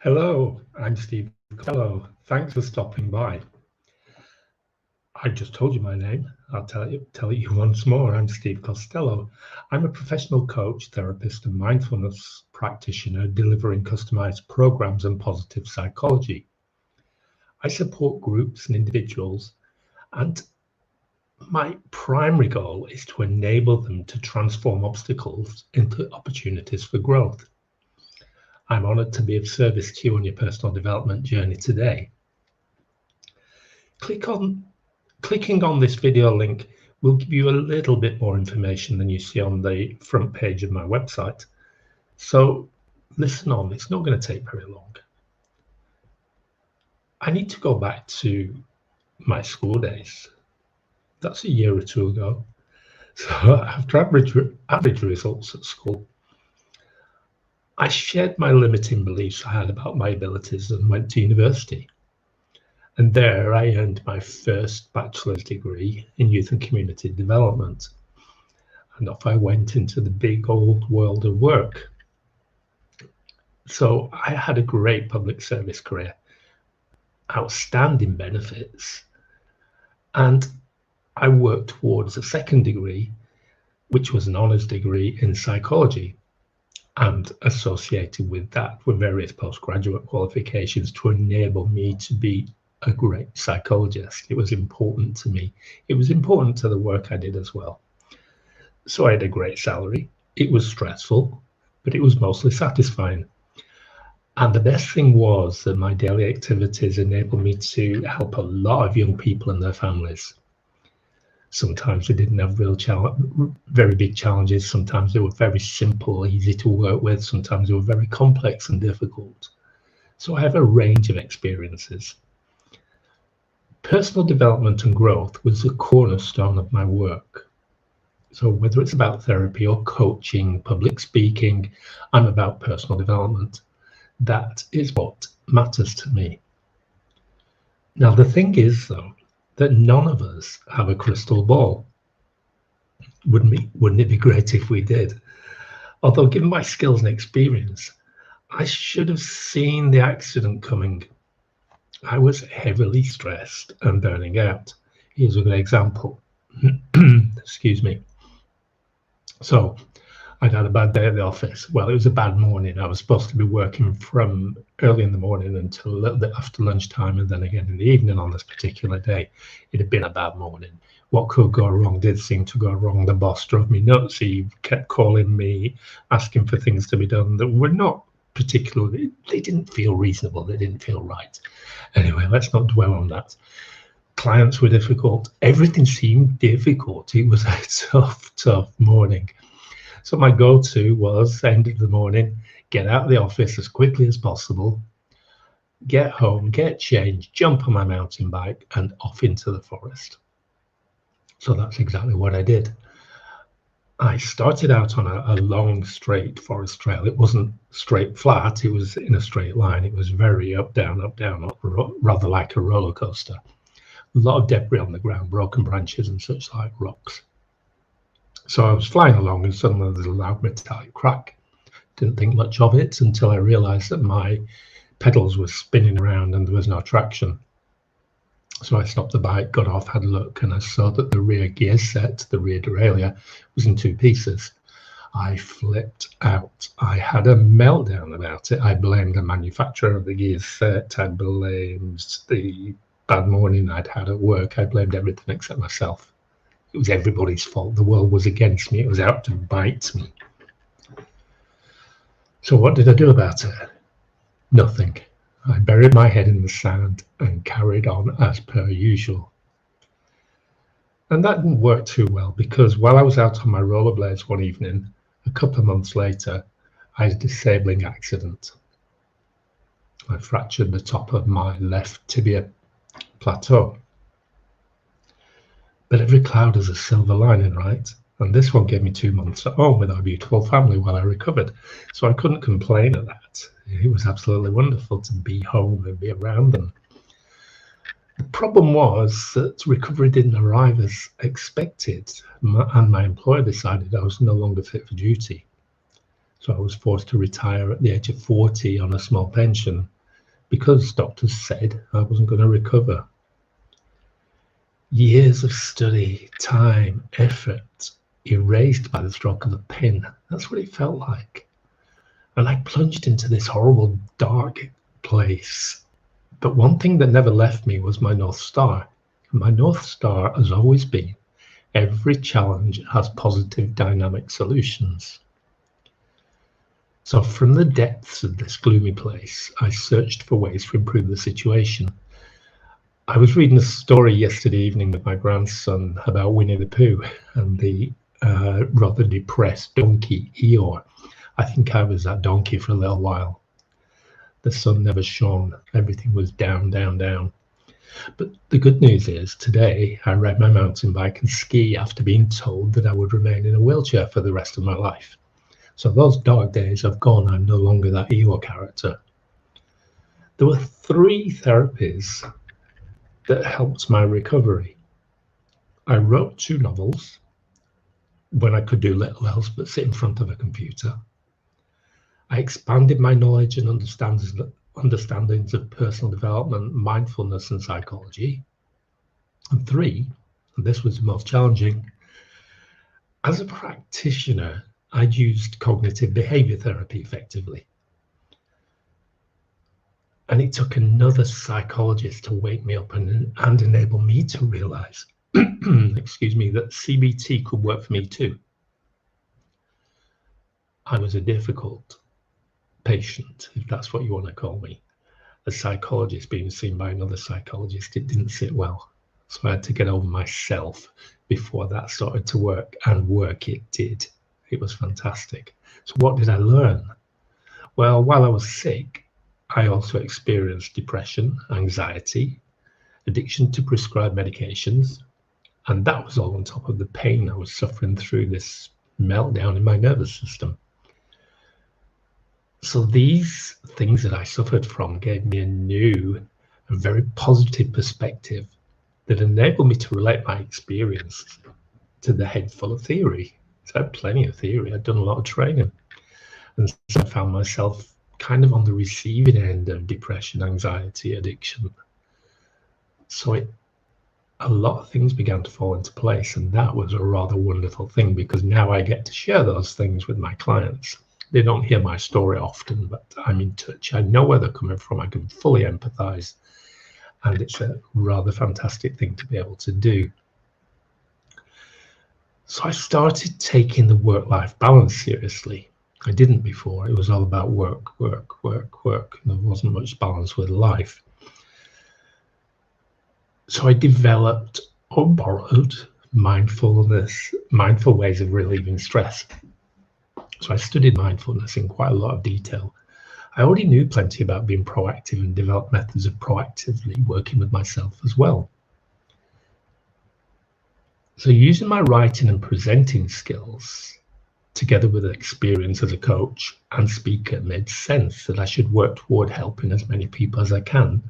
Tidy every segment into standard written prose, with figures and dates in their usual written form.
Hello, I'm Steve Costello. Thanks for stopping by. I just told you my name. I'll tell you once more. I'm Steve Costello. I'm a professional coach, therapist, and mindfulness practitioner delivering customized programs and positive psychology. I support groups and individuals, and my primary goal is to enable them to transform obstacles into opportunities for growth. I'm honored to be of service to you on your personal development journey today. Clicking on this video link will give you a little bit more information than you see on the front page of my website. So listen on, it's not going to take very long. I need to go back to my school days. That's a year or two ago. So after average results at school, I shared my limiting beliefs I had about my abilities and went to university. And there I earned my first bachelor's degree in youth and community development. And off I went into the big old world of work. So I had a great public service career, outstanding benefits, and I worked towards a second degree, which was an honours degree in psychology. And associated with that were various postgraduate qualifications to enable me to be a great psychologist. It was important to me. It was important to the work I did as well. So I had a great salary. It was stressful, but it was mostly satisfying. And the best thing was that my daily activities enabled me to help a lot of young people and their families. Sometimes we didn't have very big challenges. Sometimes they were very simple, easy to work with. Sometimes they were very complex and difficult. So I have a range of experiences. Personal development and growth was the cornerstone of my work. So whether it's about therapy or coaching, public speaking, I'm about personal development. That is what matters to me. Now, the thing is, though, that none of us have a crystal ball. Wouldn't it be great if we did? Although, given my skills and experience, I should have seen the accident coming. I was heavily stressed and burning out. Here's a good example. Excuse me. So I'd had a bad day at the office. Well, it was a bad morning. I was supposed to be working from early in the morning until a little bit after lunchtime, and then again in the evening on this particular day. It had been a bad morning. What could go wrong did seem to go wrong. The boss drove me nuts. He kept calling me, asking for things to be done that were not particularly, they didn't feel reasonable. They didn't feel right. Anyway, let's not dwell on that. Clients were difficult. Everything seemed difficult. It was a tough morning. So my go-to was, end of the morning, get out of the office as quickly as possible, get home, get changed, jump on my mountain bike and off into the forest. So that's exactly what I did. I started out on a long, straight forest trail. It wasn't straight flat, it was in a straight line. It was very up, down, rather like a roller coaster. A lot of debris on the ground, broken branches and such like rocks. So I was flying along and suddenly there's a loud metallic crack. Didn't think much of it until I realized that my pedals were spinning around and there was no traction. So I stopped the bike, got off, had a look, and I saw that the rear gear set, the rear derailleur, was in two pieces. I flipped out. I had a meltdown about it. I blamed the manufacturer of the gear set. I blamed the bad morning I'd had at work. I blamed everything except myself. It was everybody's fault. The world was against me. It was out to bite me. So what did I do about it? Nothing. I buried my head in the sand and carried on as per usual. And that didn't work too well because while I was out on my rollerblades one evening, a couple of months later, I had a disabling accident. I fractured the top of my left tibia plateau. But every cloud has a silver lining, right? And this one gave me 2 months at home with our beautiful family while I recovered. So I couldn't complain at that. It was absolutely wonderful to be home and be around them. The problem was that recovery didn't arrive as expected, and my employer decided I was no longer fit for duty. So I was forced to retire at the age of 40 on a small pension because doctors said I wasn't going to recover. Years of study, time, effort, erased by the stroke of a pen. That's what it felt like. And I plunged into this horrible, dark place. But one thing that never left me was my North Star. And my North Star has always been every challenge has positive dynamic solutions. So from the depths of this gloomy place, I searched for ways to improve the situation. I was reading a story yesterday evening with my grandson about Winnie the Pooh and the rather depressed donkey Eeyore. I think I was that donkey for a little while. The sun never shone. Everything was down, down, down. But the good news is today I ride my mountain bike and ski after being told that I would remain in a wheelchair for the rest of my life. So those dark days have gone. I'm no longer that Eeyore character. There were 3 therapies that helped my recovery. I wrote 2 novels when I could do little else but sit in front of a computer. I expanded my knowledge and understandings of personal development, mindfulness, and psychology. And 3, and this was the most challenging, as a practitioner, I'd used cognitive behavior therapy effectively. And it took another psychologist to wake me up and enable me to realize, excuse me, that CBT could work for me too. I was a difficult patient, if that's what you want to call me. A psychologist being seen by another psychologist, it didn't sit well. So I had to get over myself before that started to work, and work it did. It was fantastic. So what did I learn? Well, while I was sick, I also experienced depression, anxiety, addiction to prescribed medications, and that was all on top of the pain I was suffering through this meltdown in my nervous system. So these things that I suffered from gave me a new and very positive perspective that enabled me to relate my experience to the head full of theory. So I had plenty of theory. I'd done a lot of training. And so I found myself kind of on the receiving end of depression, anxiety, addiction. So a lot of things began to fall into place, and that was a rather wonderful thing because now I get to share those things with my clients. They don't hear my story often, but I'm in touch. I know where they're coming from. I can fully empathize, and it's a rather fantastic thing to be able to do. So I started taking the work-life balance seriously. I didn't before. It was all about work, work, work, work. There wasn't much balance with life. So I developed or borrowed mindful ways of relieving stress. So I studied mindfulness in quite a lot of detail. I already knew plenty about being proactive and developed methods of proactively working with myself as well. So using my writing and presenting skills, together with experience as a coach and speaker, made sense that I should work toward helping as many people as I can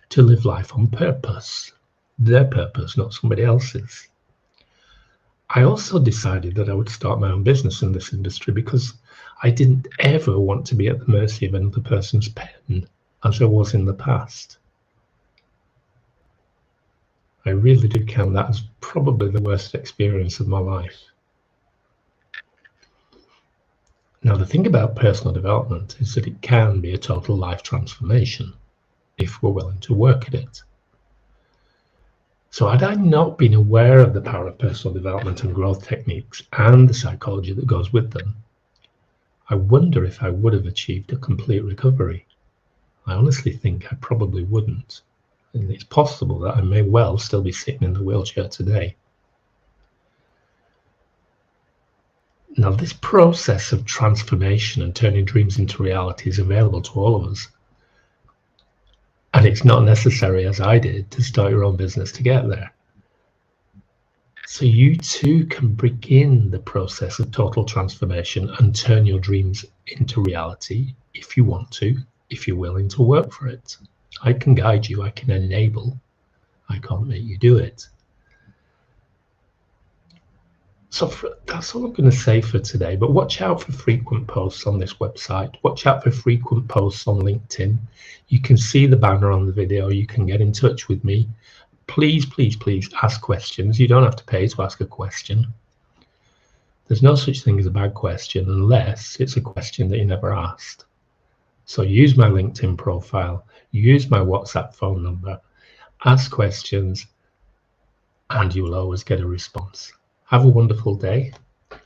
to live life on purpose, their purpose, not somebody else's. I also decided that I would start my own business in this industry because I didn't ever want to be at the mercy of another person's pen as I was in the past. I really do count that as probably the worst experience of my life. Now, the thing about personal development is that it can be a total life transformation if we're willing to work at it. So had I not been aware of the power of personal development and growth techniques and the psychology that goes with them, I wonder if I would have achieved a complete recovery. I honestly think I probably wouldn't. And it's possible that I may well still be sitting in the wheelchair today. Now, this process of transformation and turning dreams into reality is available to all of us. And it's not necessary, as I did, to start your own business to get there. So you too can begin the process of total transformation and turn your dreams into reality if you want to, if you're willing to work for it. I can guide you, I can enable, I can't make you do it. That's all I'm going to say for today, but watch out for frequent posts on this website. Watch out for frequent posts on LinkedIn. You can see the banner on the video. You can get in touch with me. Please, please, please ask questions. You don't have to pay to ask a question. There's no such thing as a bad question unless it's a question that you never asked. So use my LinkedIn profile, use my WhatsApp phone number, ask questions, and you will always get a response. Have a wonderful day,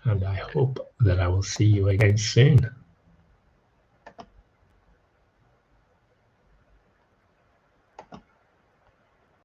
and I hope that I will see you again soon.